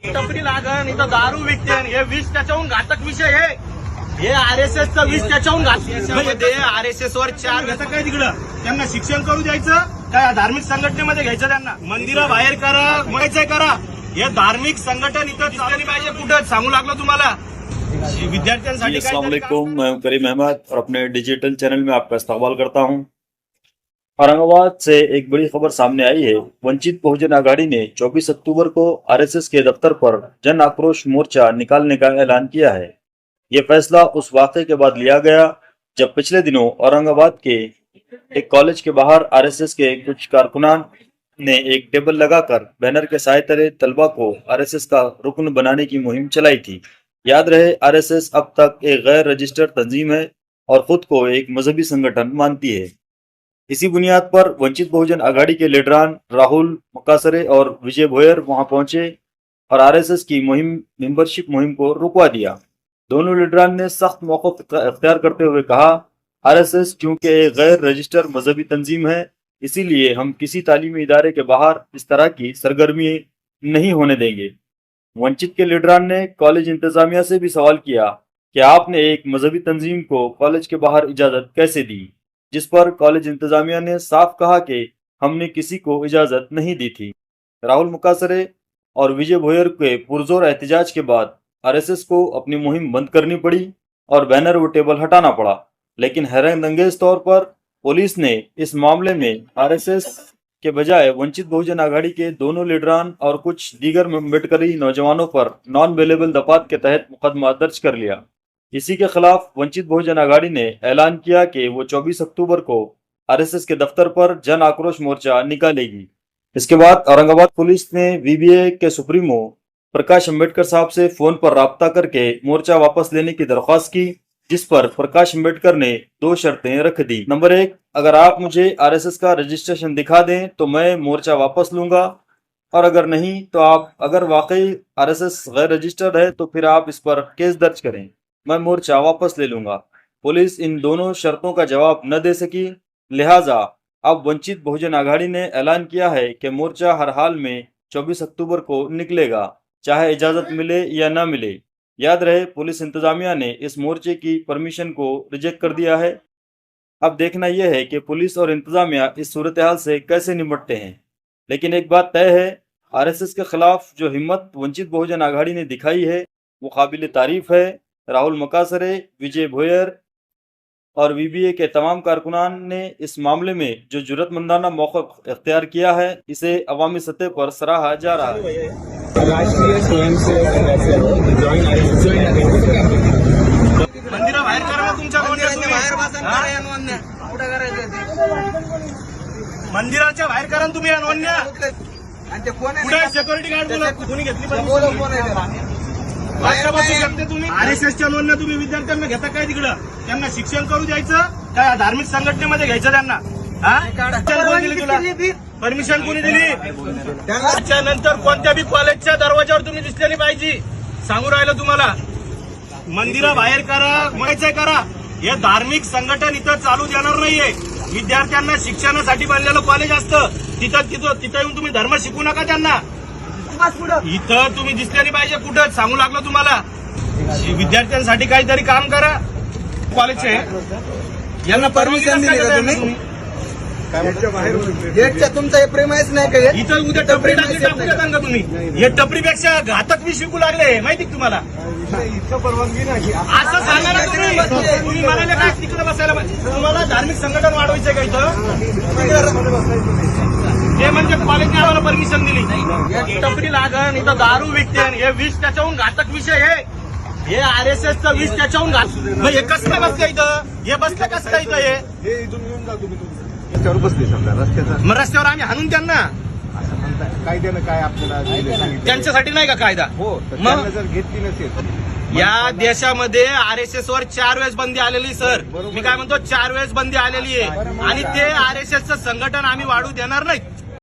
टपरी लागण इथं दारू विकते हे विष त्याच्याहून घातक विषय आहे. हे आरएसएसचं विष त्याच्याहून घातक. आरएसएस वर 4 घातक काय तिकडं त्यांना शिक्षण करू द्यायचं काय धार्मिक संघटनेमध्ये घ्यायचं त्यांना मंदिरं बाहेर करा म्हणायचंय करा. हे धार्मिक संघटन इथं चालली पाहिजे कुठं सांगू लागलो तुम्हाला विद्यार्थ्यांसाठी. अस्सलाम वालेकुम, मैं हूं करीम अहमद और अपने डिजिटल चैनल में आपका इस्तकबाल करता हूं। औरंगाबाद से एक बड़ी खबर सामने आई है। वंचित बहुजन आघाड़ी ने 24 अक्टूबर को आरएसएस के दफ्तर पर जन आक्रोश मोर्चा निकालने का ऐलान किया है। ये फैसला उस वाक़े के बाद लिया गया जब पिछले दिनों औरंगाबाद के एक कॉलेज के बाहर आरएसएस के कुछ कारकुनान ने एक टेबल लगाकर बैनर के साए तले तलबा को आरएसएस का रुकन बनाने की मुहिम चलाई थी। याद रहे, आरएसएस अब तक एक गैर रजिस्टर्ड तंजीम है और खुद को एक मजहबी संगठन मानती है। इसी बुनियाद पर वंचित बहुजन आघाड़ी के लीडरान राहुल मकासरे और विजय भोयर वहां पहुंचे और आरएसएस की मेंबरशिप मुहिम को रुकवा दिया। दोनों लीडरान ने सख्त मौक़िफ़ इख्तियार करते हुए कहा, आरएसएस चूंकि एक गैर रजिस्टर्ड मजहबी तंजीम है, इसीलिए हम किसी तालीमी इदारे के बाहर इस तरह की सरगर्मी नहीं होने देंगे। वंचित के लीडरान ने कॉलेज इंतजामिया से भी सवाल किया कि आपने एक मजहबी तंजीम को कॉलेज के बाहर इजाज़त कैसे दी, जिस पर कॉलेज इंतजामिया ने साफ कहा कि हमने किसी को इजाज़त नहीं दी थी। राहुल मुकासरे और विजय भोयर के पुरजोर एहतजाज के बाद आरएसएस को अपनी मुहिम बंद करनी पड़ी और बैनर व टेबल हटाना पड़ा। लेकिन हैरतअंगेज तौर पर पुलिस ने इस मामले में आरएसएस के बजाय वंचित बहुजन आघाड़ी के दोनों लीडरान और कुछ दीगर अम्बेडकरी नौजवानों पर नॉन अवेलेबल दफात के तहत मुकदमा दर्ज कर लिया। इसी के खिलाफ वंचित बहुजन आघाड़ी ने ऐलान किया कि वो 24 अक्टूबर को आरएसएस के दफ्तर पर जन आक्रोश मोर्चा निकालेगी। इसके बाद औरंगाबाद पुलिस ने वीबीए के सुप्रीमो प्रकाश अम्बेडकर साहब से फोन पर राब्ता करके मोर्चा वापस लेने की दरख्वास्त की, जिस पर प्रकाश अम्बेडकर ने 2 शर्तें रख दी। नंबर 1, अगर आप मुझे आरएसएस का रजिस्ट्रेशन दिखा दें तो मैं मोर्चा वापस लूंगा, और अगर नहीं तो आप अगर वाकई आरएसएस गैर रजिस्टर्ड है तो फिर आप इस पर केस दर्ज करें, मैं मोर्चा वापस ले लूंगा। पुलिस इन दोनों शर्तों का जवाब न दे सकी, लिहाजा अब वंचित बहुजन आघाड़ी ने ऐलान किया है कि मोर्चा हर हाल में 24 अक्टूबर को निकलेगा, चाहे इजाजत मिले या न मिले। याद रहे, पुलिस इंतजामिया ने इस मोर्चे की परमिशन को रिजेक्ट कर दिया है। अब देखना यह है कि पुलिस और इंतजामिया इस सूरत हाल से कैसे निपटते हैं। लेकिन एक बात तय है, आरएसएस के खिलाफ जो हिम्मत वंचित बहुजन आघाड़ी ने दिखाई है वो काबिल तारीफ है। राहुल मकासरे, विजय भोयर और वीबीए के तमाम कारकुनान ने इस मामले में जो जुर्रतमंदाना मौक़िफ़ इख्तियार किया है, इसे अवामी सतह पर सराहा जा रहा है। मंदिरं बाहेर करा ना तुमच्या मंदिराच्या बाहेर करा ना तुम्ही अनोन्या. कुठे सिक्युरिटी गार्ड कोणी घेतली तुम्ही आरएसएसच्या नोंदण्या तुम्ही विद्यार्थ्यांना घेता काय तिकडं त्यांना शिक्षण करू द्यायचं काय धार्मिक संघटनेमध्ये घ्यायचं त्यांना. परमिशन कोणी दिली? त्याच्यानंतर कोणत्या बी कॉलेजच्या दरवाजावर तुम्ही दिसलेली पाहिजे. सांगू राहिलं तुम्हाला, मंदिरं बाहेर करा म्हणायचंय करा. हे धार्मिक संघटन इथं चालू देणार नाहीये. विद्यार्थ्यांना शिक्षणासाठी बनलेलं कॉलेज असतं, तिथं येऊन तुम्ही धर्म शिकू नका त्यांना. इथं तुम्ही दिसलेली पाहिजे कुठं सांगू लागलो तुम्हाला. विद्यार्थ्यांसाठी काहीतरी काम करा. कॉलेजचे यांना परमिशन दिली का तुम्ही? गेटच्या तुमचं हे प्रेमायच नाही का? इथं उद्या टपरी टाकू का तुम्ही? हे टपरीपेक्षा घातक विष विकू लागले माहिती का तुम्हाला? परवानगी नाही असं सांगा ना तुम्ही म्हणाले काय तिकडे बसायला पाहिजे. तुम्हाला धार्मिक संघटन वाढवायचंय का इथं? ते म्हणजे कॉलेजने आम्हाला परमिशन दिली. टपरी लागण इथं दारू विकते हे विष त्याच्याहून घातक विषय आहे. हे आरएसएसचं विष त्याच्याहून घातक. हे कसं काय बसलं इथं? हे बसलं कसं काय इथं? हे इथून येऊन जा तुम्ही रस्त्यावर बसले समजा रस्त्याचा. मग रस्त्यावर आम्ही हाणून त्यांना. असं म्हणताय कायद्यानं काय आपल्याला त्यांच्यासाठी नाही का कायदा? हो, मग जर घेतली नसेल या देशामध्ये आरएसएस वर 4 वेळेस बंदी आलेली सर. मी काय म्हणतो 4 वेळेस बंदी आलेली आहे आणि ते आरएसएसचं संघटन आम्ही वाढू देणार नाही.